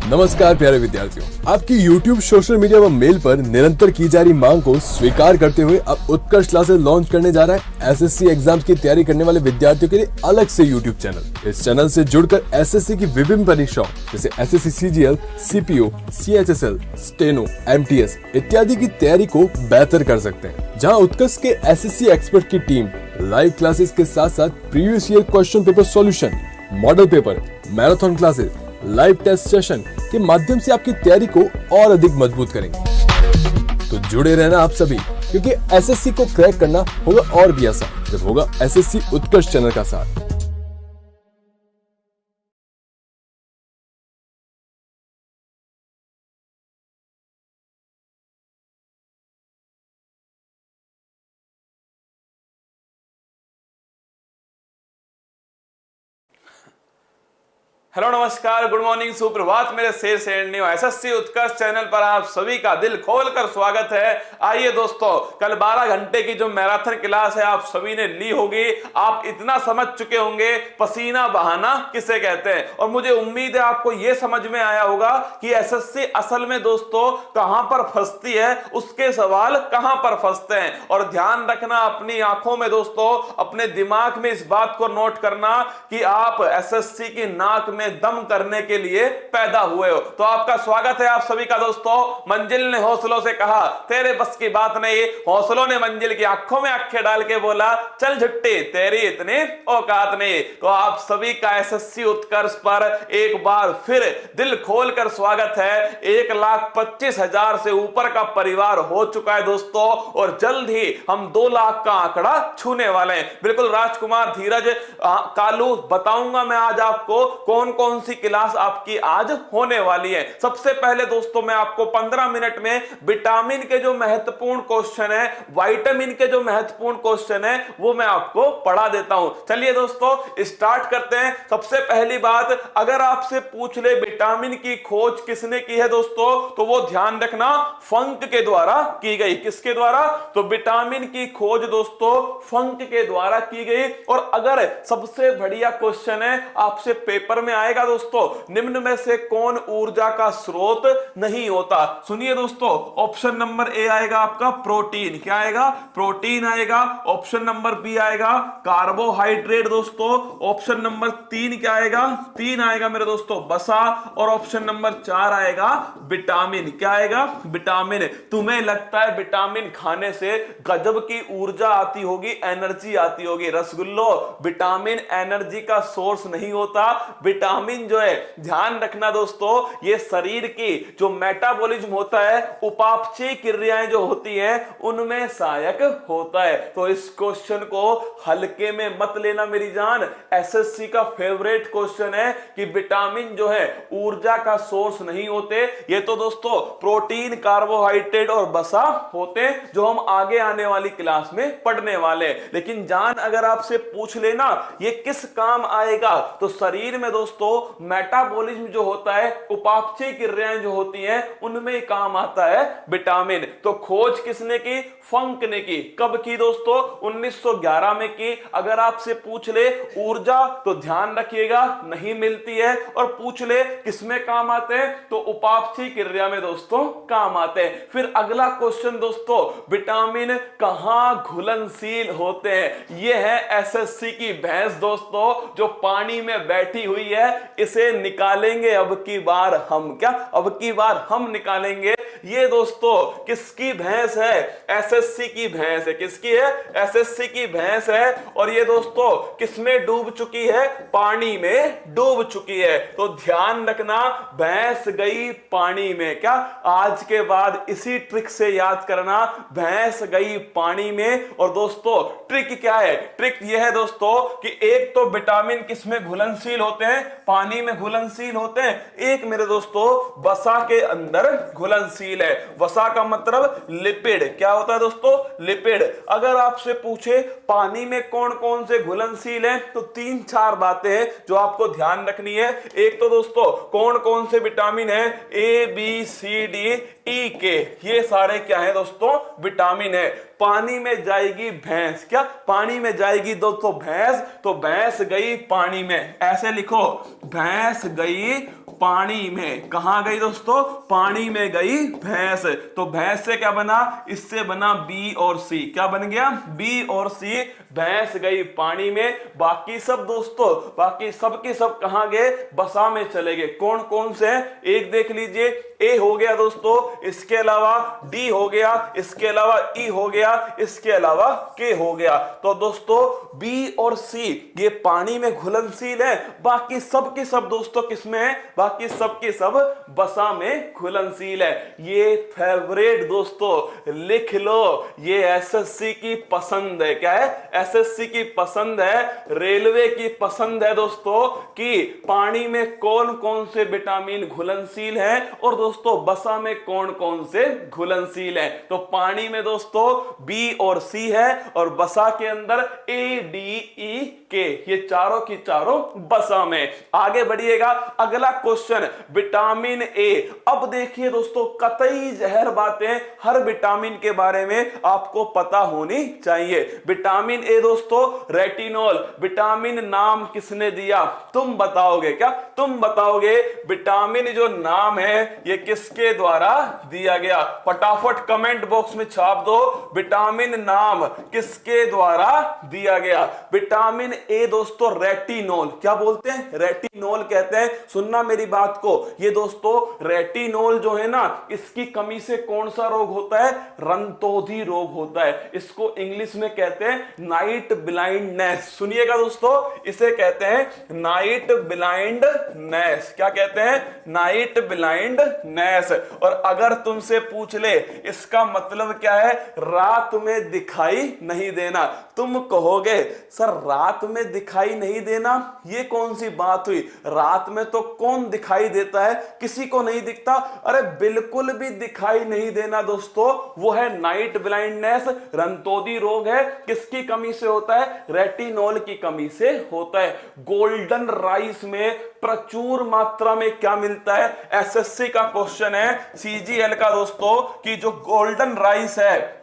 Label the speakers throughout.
Speaker 1: नमस्कार प्यारे विद्यार्थियों, आपकी YouTube, सोशल मीडिया व मेल पर निरंतर की जा रही मांग को स्वीकार करते हुए अब उत्कर्ष क्लासेस लॉन्च करने जा रहा है एसएससी एग्जाम्स की तैयारी करने वाले विद्यार्थियों के लिए अलग से YouTube चैनल। इस चैनल से जुड़कर एसएससी की विभिन्न परीक्षाओं जैसे SSC CGL, CPO, CHSL, steno, MTS इत्यादि की तैयारी को बेहतर कर सकते हैं। जहाँ उत्कर्ष के एसएससी एक्सपर्ट की टीम लाइव क्लासेस के साथ साथ previous year question paper solution, model paper, marathon classes, live test session के माध्यम से आपकी तैयारी को और अधिक मजबूत करेंगे। तो जुड़े रहना आप सभी, क्योंकि एसएससी को क्रैक करना होगा और भी आसान जब होगा एसएससी उत्कर्ष चैनल का साथ।
Speaker 2: हेलो, नमस्कार, गुड मॉर्निंग, सुप्रभात मेरे शेर शेरनियों। एसएससी उत्कर्ष चैनल पर आप सभी का दिल खोलकर स्वागत है। आइए दोस्तों, कल 12 घंटे की जो मैराथन क्लास है आप सभी ने ली होगी। आप इतना समझ चुके होंगे पसीना बहाना किसे कहते हैं, और मुझे उम्मीद है आपको यह समझ में आया होगा कि एसएससी असल में दोस्तों कहां पर फंसती है, उसके सवाल कहां पर फंसते हैं। और ध्यान रखना अपनी आंखों में दोस्तों, अपने दिमाग में इस बात को नोट करना कि आप एसएससी की नाक में दम करने के लिए पैदा हुए हो। तो आपका स्वागत है आप सभी का दोस्तों। मंजिल ने हौसलों से कहा तेरे बस की बात नहीं, हौसलों ने मंजिल की आंखों में आंखें डाल के बोला चल झुट्टी तेरी इतनी औकात नहीं। तो आप सभी का एसएससी उत्कर्ष पर एक बार फिर दिल खोलकर स्वागत है। 1,25,000 से ऊपर का परिवार हो चुका है दोस्तों, और जल्द ही हम 2 लाख का आंकड़ा छूने वाले हैं। बिल्कुल राजकुमार, धीरज, कालू, बताऊंगा मैं आज आपको कौन कौन सी क्लास आपकी आज होने वाली है। सबसे पहले दोस्तों मैं आपको 15 मिनट में विटामिन के जो महत्वपूर्ण क्वेश्चन है, विटामिन के जो महत्वपूर्ण क्वेश्चन है वो मैं आपको पढ़ा देता हूं। चलिए दोस्तों स्टार्ट करते हैं। सबसे पहली बात, अगर आपसे पूछ ले विटामिन की खोज किसने की है दोस्तों, तो वो ध्यान रखना फंक के द्वारा की गई। किसके द्वारा? तो विटामिन की खोज दोस्तों फंक के द्वारा की गई। और अगर सबसे बढ़िया क्वेश्चन है आपसे पेपर में आएगा दोस्तों, निम्न में से कौन ऊर्जा का स्रोत नहीं होता? सुनिए दोस्तों, ऑप्शन नंबर ए आएगा आपका प्रोटीन। क्या आएगा? प्रोटीन आएगा। ऑप्शन नंबर बी आएगा कार्बोहाइड्रेट दोस्तों। ऑप्शन नंबर 3 क्या आएगा? 3 आएगा मेरे दोस्तों वसा। और ऑप्शन नंबर 4 आएगा विटामिन। क्या आएगा? विटामिन। तुम्हें लगता है विटामिन खाने से गजब की ऊर्जा आती होगी, एनर्जी आती होगी? रसगुल्लो, विटामिन एनर्जी का सोर्स नहीं होता। विटामिन जो है, ध्यान रखना दोस्तों, ये शरीर की जो मेटाबॉलिज्म होता है, उपापचयी क्रियाएं जो होती हैं उनमें सहायक होता है। तो इस क्वेश्चन को हल्के में मत लेना मेरी जान। एसएससी का फेवरेट क्वेश्चन है कि विटामिन जो है ऊर्जा का सोर्स नहीं होते। ये तो दोस्तों प्रोटीन, कार्बोहाइड्रेट और वसा होते हैं, जो हम आगे आने वाली क्लास में पढ़ने वाले हैं। लेकिन जान अगर आपसे पूछ लेना ये किस काम आएगा, तो शरीर में दोस्तों मेटाबॉलिज्म जो होता है, उपापचयी क्रियाएं जो होती हैं, उनमें काम आता है विटामिन। तो खोज किसने की? फंक ने की। कब की दोस्तों? 1911 में की। अगर आपसे पूछ ले ऊर्जा, तो ध्यान रखिएगा नहीं मिलती है। और पूछ ले किसमें काम आते हैं, तो उपापचयी क्रिया में दोस्तों काम आते हैं। फिर अगला क्वेश्चन दोस्तों, विटामिन कहां घुलनशील होते हैं? यह है एसएससी की भैंस दोस्तों, जो पानी में बैठी हुई है। इसे निकालेंगे अब की बार हम। क्या? अब की बार हम निकालेंगे। ये दोस्तों किसकी भैंस है? एसएससी की भैंस है। किसकी है? एसएससी की भैंस है। और ये दोस्तों किसमें डूब चुकी है? पानी में डूब चुकी है। तो ध्यान रखना, भैंस गई पानी में। क्या? आज के बाद इसी ट्रिक से याद करना, भैंस गई पानी में। और दोस्तों ट्रिक क्या है? ट्रिक यह है दोस्तों कि एक तो विटामिन किसमें घुलनशील होते हैं? पानी में घुलनशील होते हैं। एक मेरे दोस्तों वसा के अंदर घुलनशील है। वसा का मतलब लिपिड। क्या होता है दोस्तों? लिपिड। अगर आपसे पूछे पानी में कौन कौन से घुलनशील हैं, तो 3-4 बातें हैं जो आपको ध्यान रखनी है। एक तो दोस्तों कौन कौन से विटामिन है? ए, बी, सी, डी, ई, के, ये सारे क्या है दोस्तों? विटामिन है। पानी में जाएगी भैंस, क्या पानी में जाएगी दोस्तों भैंस, तो भैंस गई पानी में, ऐसे लिखो भैंस गई पानी में। कहां गई दोस्तों, पानी में गई भैंस। तो भैंस से क्या बना, इससे बना बी और सी, क्या बन गया बी और सी, भैंस गई पानी में। बाकी सब दोस्तों, बाकी सब के सब कहां गए, बसा में चले गए। कौन कौन से, एक देख लीजिए, ए हो गया दोस्तों, इसके अलावा डी हो गया, इसके अलावा ई हो गया, इसके अलावा के हो गया। तो दोस्तों बी और सी ये पानी में घुलनशील है, बाकी सब के सब दोस्तों किसमें है, बाकी सब के सब बसा में घुलनशील है। ये फेवरेट दोस्तों लिख लो, ये एसएससी की पसंद है, क्या है, एसएससी की पसंद है, रेलवे की पसंद है दोस्तों, कि पानी में कौन कौन से विटामिन घुलनशील है और दोस्तों बसा में कौन कौन से घुलनशील है। तो पानी में दोस्तों बी और सी है और बसा के अंदर ए डी ई के, ये चारों की चारों बसा में। आगे बढ़िएगा, अगला क्वेश्चन विटामिन ए। अब देखिए दोस्तों, कतई जहर बातें हर विटामिन के बारे में आपको पता होनी चाहिए। विटामिन ए दोस्तों रेटिनॉल, विटामिन नाम किसने दिया, तुम बताओगे, क्या तुम बताओगे विटामिन जो नाम है ये किसके द्वारा दिया गया, फटाफट कमेंट बॉक्स में छाप दो, विटामिन नाम किसके द्वारा दिया गया। विटामिन ए दोस्तों रेटिनॉल, क्या बोलते हैं, रेटिनॉल कहते हैं। सुनना मेरी बात को, ये दोस्तों रेटिनॉल जो है ना, इसकी कमी से कौन सा रोग होता है, रंतोधी रोग होता है। इसको इंग्लिश में कहते हैं नाइट ब्लाइंडनेस। सुनिएगा दोस्तों, इसे कहते हैं नाइट ब्लाइंडनेस, क्या कहते हैं, नाइट ब्लाइंडनेस। और अगर तुमसे पूछ ले इसका मतलब क्या है, रात में दिखाई नहीं देना, तुम कहोगे सर रात में दिखाई नहीं देना, ये कौन सी बात हुई, रात में तो कौन दिखाई देता है, किसी को नहीं दिखता। अरे बिल्कुल भी दिखाई नहीं देना दोस्तों, वो है नाइट ब्लाइंडनेस, रंतोदी रोग है। किसकी कमी से होता है, रेटिनॉल की कमी से होता है। गोल्डन राइस में प्रचुर मात्रा में क्या मिलता है, एसएससी का क्वेश्चन है, सीजीएल का दोस्तों, कि जो गोल्डन राइस है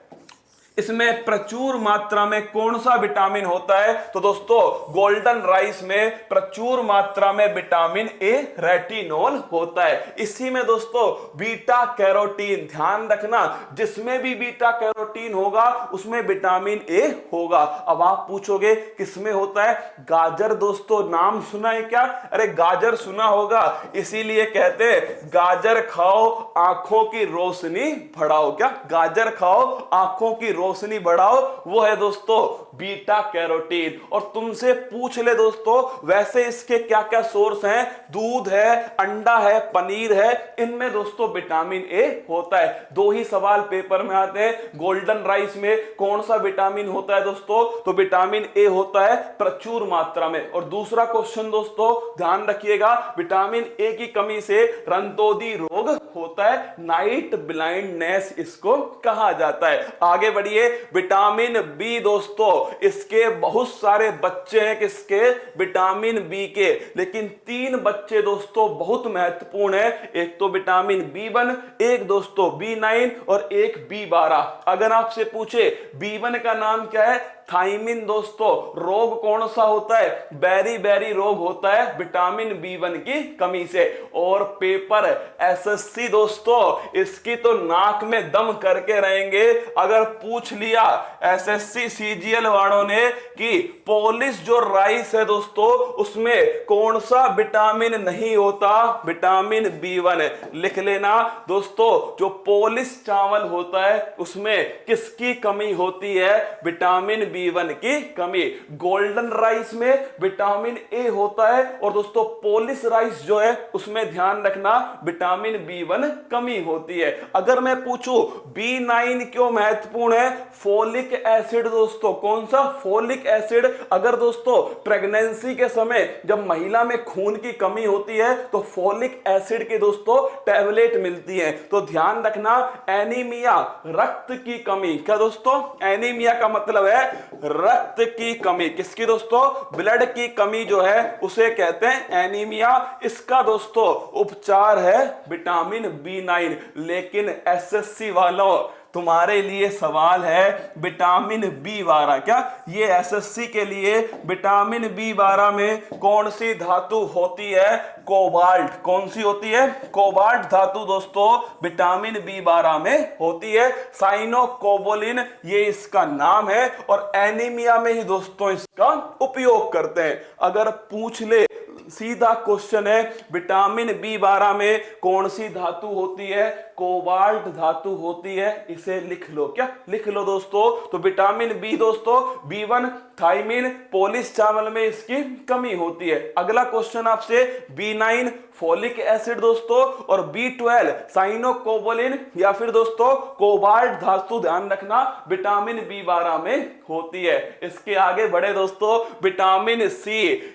Speaker 2: इसमें प्रचुर मात्रा में कौन सा विटामिन होता है, तो दोस्तों गोल्डन राइस में प्रचुर मात्रा में विटामिन ए रेटिनॉल होता है। इसी में दोस्तों बीटा कैरोटीन, ध्यान रखना जिसमें भी बीटा कैरोटीन होगा उसमें विटामिन ए होगा। अब आप पूछोगे किसमें होता है, गाजर दोस्तों, नाम सुना है क्या, अरे गाजर सुना होगा, इसीलिए कहते हैं गाजर खाओ आंखों की रोशनी बढ़ाओ, क्या गाजर खाओ आंखों की रोशनी बढ़ाओ, वो है दोस्तों बीटा कैरोटीन। और तुमसे पूछ ले दोस्तों वैसे इसके क्या क्या सोर्स हैं, दूध है, अंडा है, पनीर है, इनमें दोस्तों विटामिन ए होता है। दो ही सवाल पेपर में आते हैं, गोल्डन राइस में कौन सा विटामिन होता है दोस्तों, तो विटामिन ए होता है प्रचुर मात्रा में। और दूसरा क्वेश्चन दोस्तों ध्यान रखिएगा, विटामिन ए की कमी से रंतोदी रोग होता है, नाइट ब्लाइंडनेस इसको कहा जाता है। आगे बढ़िए, विटामिन बी दोस्तों, इसके बहुत सारे बच्चे हैं किसके, विटामिन बी के, लेकिन 3 बच्चे दोस्तों बहुत महत्वपूर्ण है। एक तो विटामिन बी1, एक दोस्तों बी9 और एक बी12। अगर आपसे पूछे बी1 का नाम क्या है, थाइमिन दोस्तों, रोग कौन सा होता है, बेरी बेरी रोग होता है विटामिन बी1 की कमी से। और पेपर एसएससी दोस्तों इसकी तो नाक में दम करके रहेंगे अगर पूछ लिया एसएससी सीजीएल वालों ने कि पॉलिश जो राइस है दोस्तों उसमें कौन सा विटामिन नहीं होता, विटामिन बी1। लिख लेना दोस्तों, जो पॉलिश चावल होता है उसमें किसकी कमी होती है, विटामिन बी1 की कमी। गोल्डन राइस में विटामिन ए होता है और दोस्तों पॉलिश राइस जो है उसमें ध्यान रखना विटामिन बी1 कमी होती है। अगर मैं पूछूं बी9 क्यों महत्वपूर्ण है, फोलिक एसिड दोस्तों, कौन सा, फोलिक एसिड। अगर दोस्तों प्रेगनेंसी के समय जब महिला में खून की कमी होती है तो फोलिक एसिड के दोस्तों टैबलेट मिलती है। तो ध्यान रखना एनीमिया, रक्त की कमी, क्या दोस्तों, एनीमिया का मतलब है रक्त की कमी, किसकी दोस्तों, ब्लड की कमी जो है उसे कहते हैं एनीमिया। इसका दोस्तों उपचार है विटामिन बी9। लेकिन एसएससी वालों तुम्हारे लिए सवाल है विटामिन B12। क्या ये एसएससी के लिए विटामिन B12 में कौन सी धातु होती है? कोबाल्ट। कौन सी होती है? कोबाल्ट धातु दोस्तों विटामिन B12 में होती है। साइनोकोबोलिन ये इसका नाम है और एनीमिया में ही दोस्तों इसका उपयोग करते हैं। अगर पूछ ले, सीधा क्वेश्चन है, विटामिन B12 में कौन सी धातु होती है? कोबाल्ट धातु होती है। इसे लिख लो। क्या लिख लो दोस्तों? तो विटामिन बी दोस्तों B1 थाइमिन पोलिश चावल में इसकी कमी होती है। अगला क्वेश्चन आपसे B9 फोलिक एसिड दोस्तों और B12 साइनोकोबोलिन या फिर दोस्तों कोबाल्ट धातु ध्यान रखना विटामिन B12 में होती है। इसके आगे बढ़े दोस्तों, विटामिन C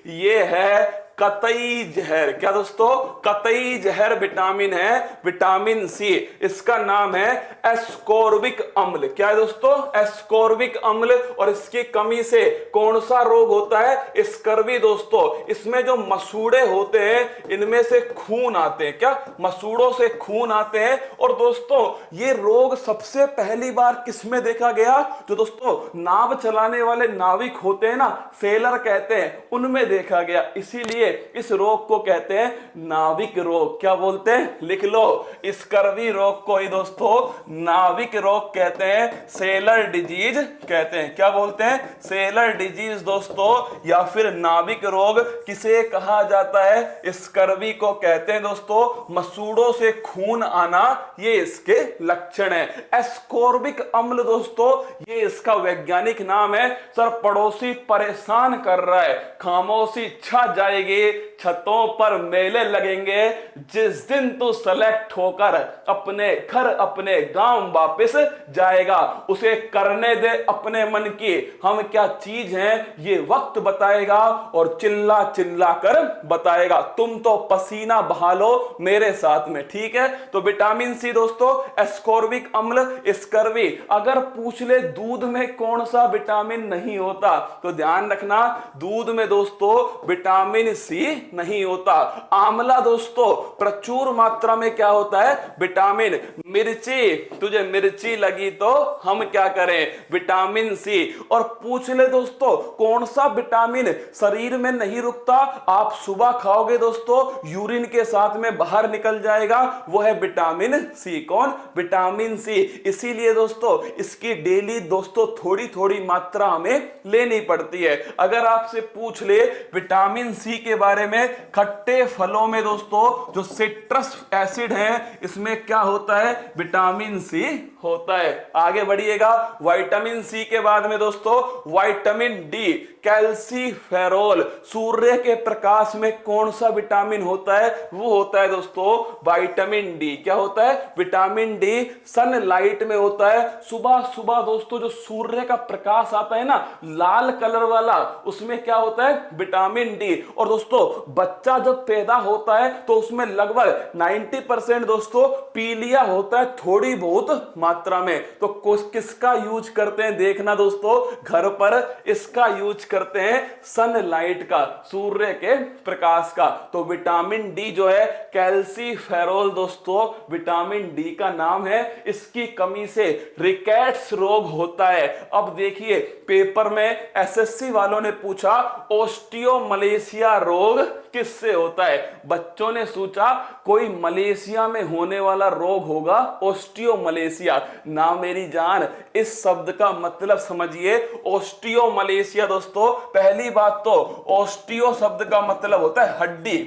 Speaker 2: ये है कतई जहर। क्या दोस्तों? कतई जहर विटामिन है, विटामिन सी। इसका नाम है एस्कोर्बिक अम्ल। क्या है दोस्तों? एस्कोर्बिक अम्ल। और इसकी कमी से कौन सा रोग होता है? स्कर्वी दोस्तों। इसमें जो मसूड़े होते हैं इनमें से खून आते हैं। क्या? मसूड़ों से खून आते हैं। और दोस्तों ये रोग सबसे पहली बार किसमें देखा गया? जो दोस्तों नाव चलाने वाले नाविक होते हैं ना, सेलर कहते हैं, उनमें देखा गया। इसीलिए इस रोग को कहते हैं नाविक रोग। क्या बोलते हैं? लिख लो। स्कर्वी रोग को ही दोस्तों नाविक रोग कहते हैं, सेलर डिजीज कहते हैं। क्या बोलते हैं? सेलर डिजीज दोस्तों या फिर नाविक रोग किसे कहा जाता है? स्कर्वी को कहते हैं दोस्तों। मसूड़ों से खून आना ये इसके लक्षण है। एस्कोर्बिक अम्ल दोस्तों ये इसका वैज्ञानिक नाम है। सर पड़ोसी परेशान कर रहा है, खामोशी छा जाएगी, छतों पर मेले लगेंगे, जिस दिन तू सेलेक्ट होकर अपने घर अपने गांव वापस जाएगा, उसे करने दे अपने मन की, हम क्या चीज हैं ये वक्त बताएगा और चिल्ला चिल्ला कर बताएगा। तुम तो पसीना बहा लो मेरे साथ में, ठीक है? तो विटामिन सी दोस्तों, एस्कोर्बिक अम्ल, स्कर्वी। अगर पूछ ले दूध में कौन सा विटामिन नहीं होता, तो ध्यान रखना दूध में दोस्तों विटामिन सी नहीं होता। आंवला दोस्तों प्रचुर मात्रा में क्या होता है? विटामिन। मिर्ची, तुझे मिर्ची लगी तो हम क्या करें? Vitamin C. और पूछ ले दोस्तों कौन सा विटामिन शरीर में नहीं रुकता, आप सुबह खाओगे दोस्तों यूरिन के साथ में बाहर निकल जाएगा, वो है विटामिन सी। कौन? Vitamin C. इसीलिए दोस्तों इसकी डेली दोस्तों थोड़ी थोड़ी मात्रा हमें लेनी पड़ती है। अगर आपसे पूछ ले विटामिन सी के बारे में, खट्टे फलों में दोस्तों जो सिट्रस एसिड है इसमें क्या होता है? विटामिन सी होता है। आगे बढ़िएगा, विटामिन सी के बाद में दोस्तों विटामिन डी, कैल्सीफेरोल। सूर्य के प्रकाश में कौन सा विटामिन होता है? वो होता है दोस्तों विटामिन डी। क्या होता है? विटामिन डी सनलाइट में होता है। सुबह सुबह दोस्तों जो सूर्य का प्रकाश आता है ना लाल कलर वाला, उसमें क्या होता है? Vitamin D. और दोस्तों बच्चा जब पैदा होता है तो उसमें लगभग 90% दोस्तों पीलिया होता है, थोड़ी बहुत मात्रा में। तो किसका यूज करते हैं? देखना दोस्तों घर पर इसका यूज करते हैं सनलाइट का, सूर्य के प्रकाश का। तो विटामिन डी जो है कैल्सीफेरोल दोस्तों विटामिन डी का नाम है। इसकी कमी से रिकेट्स रोग होता है। अब देखिए पेपर में एसएससी वालों ने पूछा ओस्टियोमलेशिया रोग किससे होता है? बच्चों ने सोचा कोई मलेशिया में होने वाला रोग होगा ओस्टियोमलेशिया। ना मेरी जान, इस शब्द का मतलब समझिए। ओस्टियोमलेशिया दोस्तों पहली बात तो ओस्टियो शब्द का मतलब होता है हड्डी।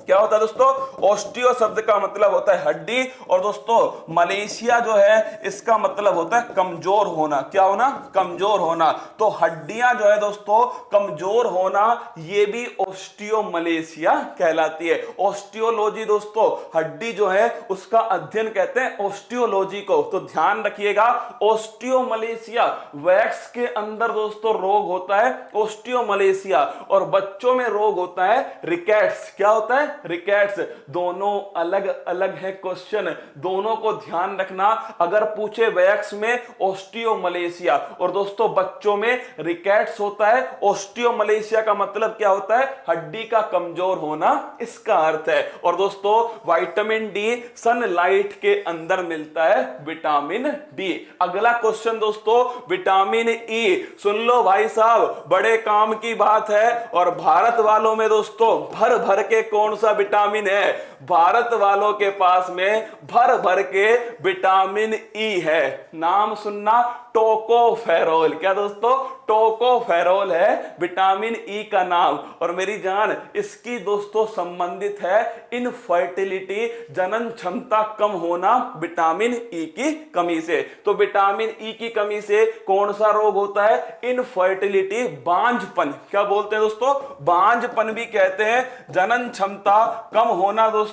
Speaker 2: क्या होता है दोस्तों? ओस्टियो शब्द का मतलब होता है हड्डी। और दोस्तों मलेशिया जो है इसका मतलब होता है कमजोर होना। क्या होना? कमजोर होना। तो हड्डियां जो है दोस्तों कमजोर होना, ये भी ओस्टियोमलेशिया कहलाती है। ओस्टियोलॉजी दोस्तों हड्डी जो है उसका अध्ययन कहते हैं ओस्टियोलॉजी को। तो ध्यान रखिएगा ओस्टियोमलेशिया वैक्स के अंदर दोस्तों रोग होता है ओस्टियोमलेशिया, और बच्चों में रोग होता है रिकेट्स। क्या होता है? रिकेट्स। दोनों अलग अलग है क्वेश्चन, दोनों को ध्यान रखना। अगर पूछे वयस्क में ओस्टियोमलेशिया, और दोस्तों बच्चों में रिकेट्स होता है, ओस्टियोमलेशिया का मतलब क्या होता है? हड्डी का कमजोर होना, इसका अर्थ है। और दोस्तों विटामिन डी सनलाइट के अंदर मिलता है, विटामिन डी। अगला क्वेश्चन दोस्तों विटामिन ई। सुन लो भाई साहब, बड़े काम की बात है। और भारत वालों में दोस्तों भर भर के कौन सा विटामिन है? भारत वालों के पास में भर भर के विटामिन ई है। नाम सुनना, टोकोफेरोल। क्या दोस्तों? टोकोफेरोल है विटामिन ई का नाम। और मेरी जान, इसकी दोस्तों संबंधित है इनफर्टिलिटी, जनन क्षमता कम होना विटामिन ई की कमी से। तो विटामिन ई की कमी से कौन सा रोग होता है? इनफर्टिलिटी, बांझपन। क्या बोलते हैं दोस्तों? बांझपन भी कहते हैं। जनन क्षमता कम होना दोस्तों,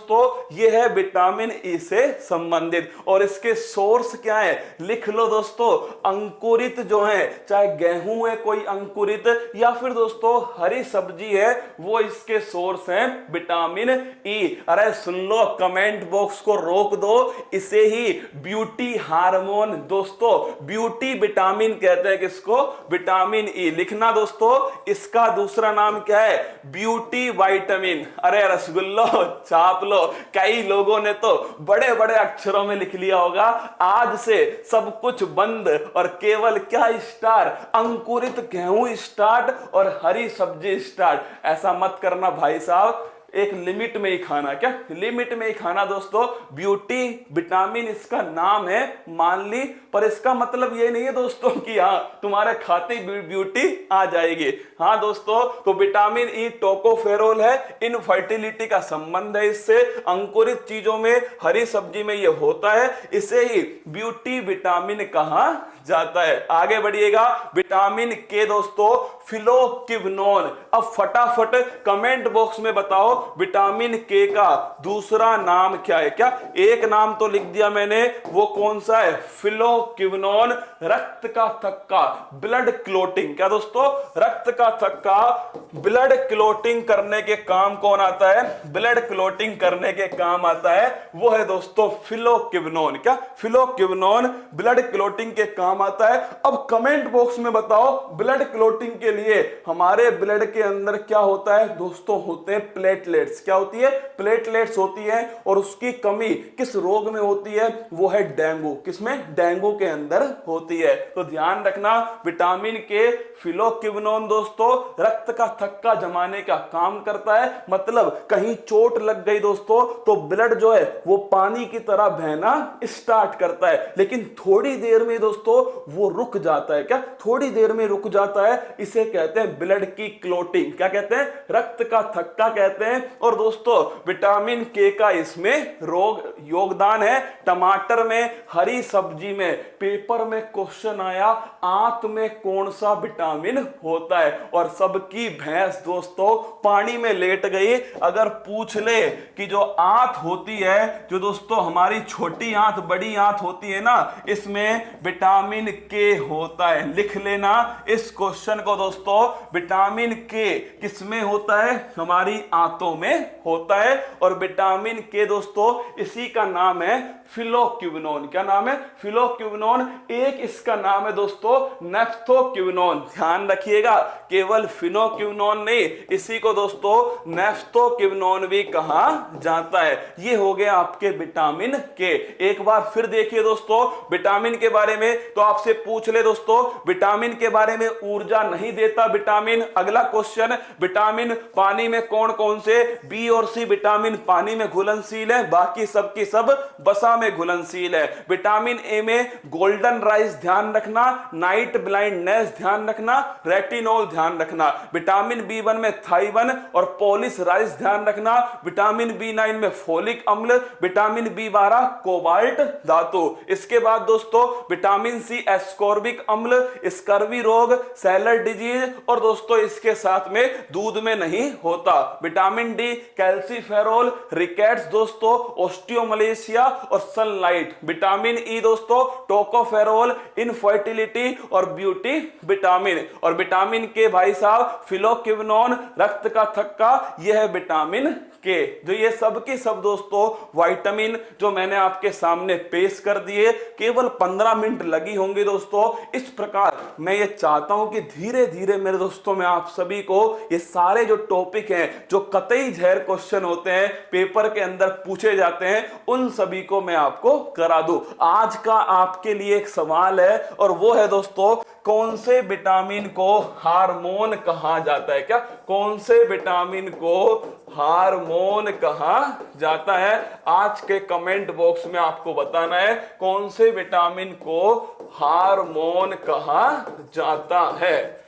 Speaker 2: यह है विटामिन ई से संबंधित। और इसके सोर्स क्या है? लिख लो दोस्तों, अंकुरित जो है, चाहे गेहूं है कोई अंकुरित, या फिर दोस्तों हरी सब्जी है, वो इसके सोर्स हैं विटामिन ई। अरे सुन लो, कमेंट बॉक्स को रोक दो, इसे ही ब्यूटी हार्मोन दोस्तों, ब्यूटी विटामिन कहते हैं। किसको? Vitamin E. लिखना दोस्तों, इसका दूसरा नाम क्या है? Beauty vitamin. अरे रसगुल्लो छाप लो, कई लोगों ने तो बड़े बड़े अक्षरों में लिख लिया होगा, आज से सब कुछ बंद और केवल क्या स्टार्ट? अंकुरित गेहूं स्टार्ट और हरी सब्जी स्टार्ट। ऐसा मत करना भाई साहब, एक लिमिट में ही खाना। क्या? लिमिट में ही खाना दोस्तों। ब्यूटी विटामिन इसका नाम है, मान ली, पर इसका मतलब ये नहीं है दोस्तों कि हाँ तुम्हारे खाते ब्यूटी आ जाएगी। हाँ दोस्तों, तो विटामिन ई टोकोफेरोल है, इनफर्टिलिटी का संबंध है इससे, अंकुरित चीजों में, हरी सब्जी में ये होता है, इसे ही ब्यूटी विटामिन कहा जाता है। आगे बढ़िएगा, विटामिन के दोस्तों फिलोक्विनोन। अब फटाफट कमेंट बॉक्स में बताओ विटामिन के का दूसरा नाम क्या है? क्या एक नाम तो लिख दिया मैंने, वो कौन सा है? फिलोक्विनोन। रक्त का थक्का, ब्लड क्लोटिंग। क्या दोस्तों? रक्त का थक्का, ब्लड क्लोटिंग करने के काम कौन आता है? ब्लड क्लोटिंग करने के काम आता है, वो है दोस्तों फिलोक्विनोन। क्या? फिलोक्विनोन ब्लड क्लोटिंग के काम आता है। अब कमेंट बॉक्स में बताओ, ब्लड क्लोटिंग के लिए हमारे ब्लड के अंदर क्या होता है? दोस्तों होते हैं प्लेटलेट्स। क्या होती है? प्लेटलेट्स होती है। और उसकी कमी किस रोग में होती है? वो है डेंगू। किसमें? डेंगू के अंदर होती है। तो ध्यान रखना, विटामिन के फिलोक्विनोन दोस्तों रक्त का थक्का जमाने का काम करता है। मतलब कहीं चोट लग गई दोस्तों, तो ब्लड जो है वो पानी की तरह बहना स्टार्ट करता है, लेकिन थोड़ी देर में दोस्तों वो रुक जाता है। क्या? थोड़ी देर में रुक जाता है। इसे कहते हैं ब्लड की क्लोटिंग। क्या कहते हैं? रक्त का थक्का कहते हैं। और दोस्तों विटामिन के का इसमें रोग योगदान है। टमाटर में, हरी सब्जी में, पेपर में क्वेश्चन आया, आंत में कौन सा विटामिन होता है? और सबकी भैंस दोस्तों पानी में लेट गई। अगर पूछ ले कि जो आंत होती है, जो दोस्तों हमारी छोटी आंत, बड़ी आंत होती है ना, इसमें विटामिन के होता है। लिख लेना इस क्वेश्चन को दोस्तों, विटामिन के किसमें होता है? हमारी आंतों में होता है। और विटामिन के दोस्तों इसी का नाम है फिलोक्विनोन। क्या नाम है? फिलोक्विनोन। एक इसका नाम है दोस्तों नेफ्थोक्विनोन। ध्यान रखिएगा, केवल फिनोक्विनोन नहीं, इसी को दोस्तों नेफ्थोक्विनोन भी कहा जाता है। ये हो गया आपके विटामिन के। एक बार फिर देखिए दोस्तों विटामिन के बारे में, तो आपसे पूछ ले दोस्तों विटामिन के बारे में, ऊर्जा नहीं देता विटामिन। अगला क्वेश्चन, विटामिन पानी में कौन कौन से? बी और सी विटामिन पानी में घुलनशील है, बाकी सब की सब वसा में घुलनशील है। विटामिन ए में गोल्डन राइस ध्यान रखना, नाइट ब्लाइंडनेस ध्यान रखना, रेटिनॉल ध्यान रखना। विटामिन बी1 में थाइवन और पॉलिश राइस ध्यान रखना। विटामिन बी9 में फोलिक अम्ल, विटामिन बी12 कोबाल्ट धातु। इसके बाद दोस्तों विटामिन सी एस्कॉर्बिक अम्ल, स्कर्वी रोग, सैलर डिजीज, और दोस्तों इसके साथ में दूध में नहीं होता। Vitamin vitamin D, calciferol, rickets दोस्तों, ऑस्टियोमलेशिया और सनलाइट, विटामिन ई दोस्तों, टोकोफेरोल, इनफर्टिलिटी और ब्यूटी विटामिन, और विटामिन के भाई साहब फिलोक्विनोन, रक्त का थक्का, यह है विटामिन के। जो ये सब के सब दोस्तों विटामिन जो मैंने आपके सामने पेश कर दिए, केवल 15 मिनट लगी होंगी दोस्तों। इस प्रकार मैं ये चाहता हूं कि धीरे धीरे मेरे दोस्तों मैं आप सभी को ये सारे जो टॉपिक हैं, जो कतई जहर क्वेश्चन होते हैं, पेपर के अंदर पूछे जाते हैं, उन सभी को मैं आपको करा दूं। आज का आपके लिए एक सवाल है और वो है दोस्तों, कौन से विटामिन को हार्मोन कहा जाता है? क्या कौन से विटामिन को हार्मोन कहा जाता है? आज के कमेंट बॉक्स में आपको बताना है कौन से विटामिन को हार्मोन कहा जाता है।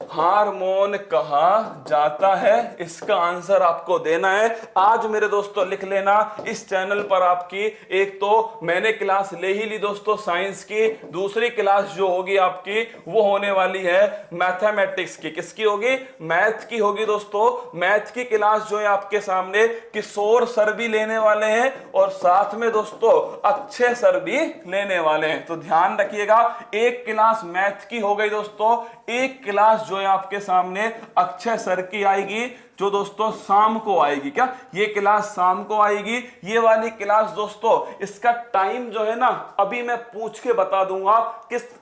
Speaker 2: हार्मोन कहा जाता है, इसका आंसर आपको देना है। आज मेरे दोस्तों लिख लेना, इस चैनल पर आपकी एक तो मैंने क्लास ले ही ली दोस्तों साइंस की, दूसरी क्लास जो होगी आपकी वो होने वाली है मैथमेटिक्स की। किसकी होगी? मैथ की होगी दोस्तों। मैथ की क्लास जो है आपके सामने किशोर सर भी लेने वाले हैं और साथ में दोस्तों अक्षय सर भी लेने वाले हैं, तो ध्यान रखिएगा। एक क्लास मैथ की हो गई दोस्तों, एक क्लास जो है आपके सामने अक्षय सर की आएगी, जो दोस्तों शाम को आएगी। क्या ये क्लास शाम को आएगी? ये वाली क्लास दोस्तों इसका टाइम जो है ना अभी मैं पूछ के बता दूंगा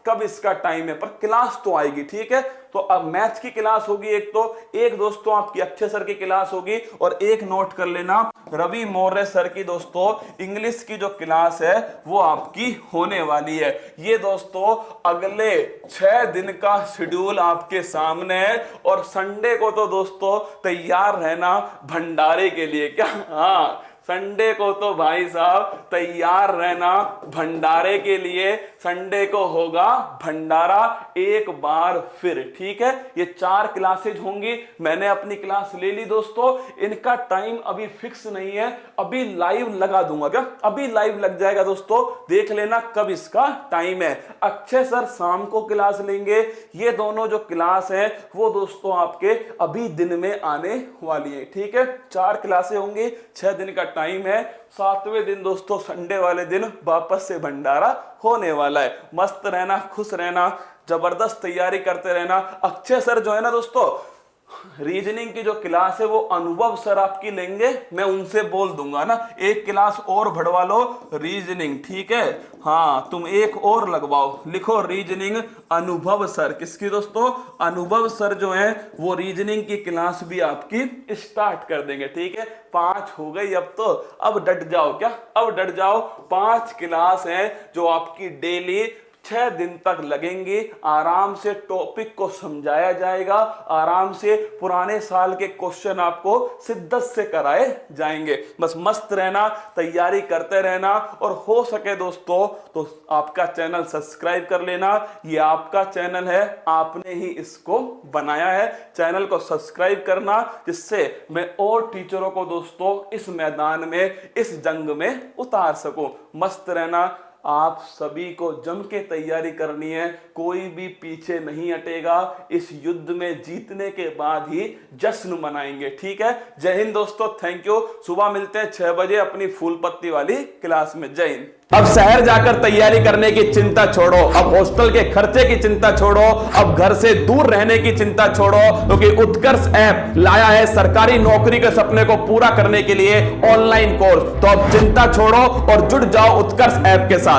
Speaker 2: कब इसका टाइम है, पर क्लास तो आएगी, ठीक है। तो अब मैथ की क्लास होगी एक दोस्तों आपकी अक्षय सर की क्लास होगी, और एक नोट कर लेना रवि मौर्य सर की दोस्तों इंग्लिश की जो क्लास है वो आपकी होने वाली है। ये दोस्तों अगले 6 दिन का शेड्यूल आपके सामने है, और संडे को तो दोस्तों तैयार रहना भंडारे के लिए। क्या? हाँ, संडे को तो भाई साहब तैयार रहना भंडारे के लिए। संडे को होगा भंडारा एक बार फिर, ठीक है। ये 4 क्लासेज होंगी, मैंने अपनी क्लास ले ली दोस्तों। इनका टाइम अभी फिक्स नहीं है, अभी लाइव लगा दूंगा। क्या अभी लाइव लग जाएगा दोस्तों, देख लेना कब इसका टाइम है। अक्षय सर शाम को क्लास लेंगे। ये दोनों जो क्लास है वो दोस्तों आपके अभी दिन में आने वाली है, ठीक है। 4 क्लासें होंगी, 6 दिन का टाइम है। 7वें दिन दोस्तों संडे वाले दिन वापस से भंडारा होने वाला है। मस्त रहना, खुश रहना, जबरदस्त तैयारी करते रहना। अक्षय सर जो है ना दोस्तों रीजनिंग की जो क्लास है वो अनुभव सर आपकी लेंगे, मैं उनसे बोल दूंगा ना एक क्लास और बढ़वा लो रीजनिंग, ठीक है। हाँ, तुम एक और लगवाओ, लिखो रीजनिंग अनुभव सर। किसकी दोस्तों? अनुभव सर जो है वो रीजनिंग की क्लास भी आपकी स्टार्ट कर देंगे, ठीक है। 5 हो गई अब तो, अब डट जाओ। क्या अब डट जाओ? 5 क्लास है जो आपकी डेली 6 दिन तक लगेंगे। आराम से टॉपिक को समझाया जाएगा, आराम से पुराने साल के क्वेश्चन आपको शिद्दत से कराए जाएंगे। बस मस्त रहना, तैयारी करते रहना, और हो सके दोस्तों तो आपका चैनल सब्सक्राइब कर लेना। ये आपका चैनल है, आपने ही इसको बनाया है। चैनल को सब्सक्राइब करना जिससे मैं और टीचरों को दोस्तों इस मैदान में, इस जंग में उतार सकूं। मस्त रहना, आप सभी को जम के तैयारी करनी है, कोई भी पीछे नहीं हटेगा। इस युद्ध में जीतने के बाद ही जश्न मनाएंगे, ठीक है। जय हिंद दोस्तों, थैंक यू। सुबह मिलते हैं 6 बजे अपनी फूल पत्ती वाली क्लास में। जय हिंद। अब शहर जाकर तैयारी करने की चिंता छोड़ो, अब हॉस्टल के खर्चे की चिंता छोड़ो, अब घर से दूर रहने की चिंता छोड़ो, क्योंकि उत्कर्ष ऐप लाया है सरकारी नौकरी के सपने को पूरा करने के लिए ऑनलाइन कोर्स। तो अब चिंता छोड़ो और जुड़ जाओ उत्कर्ष ऐप के साथ।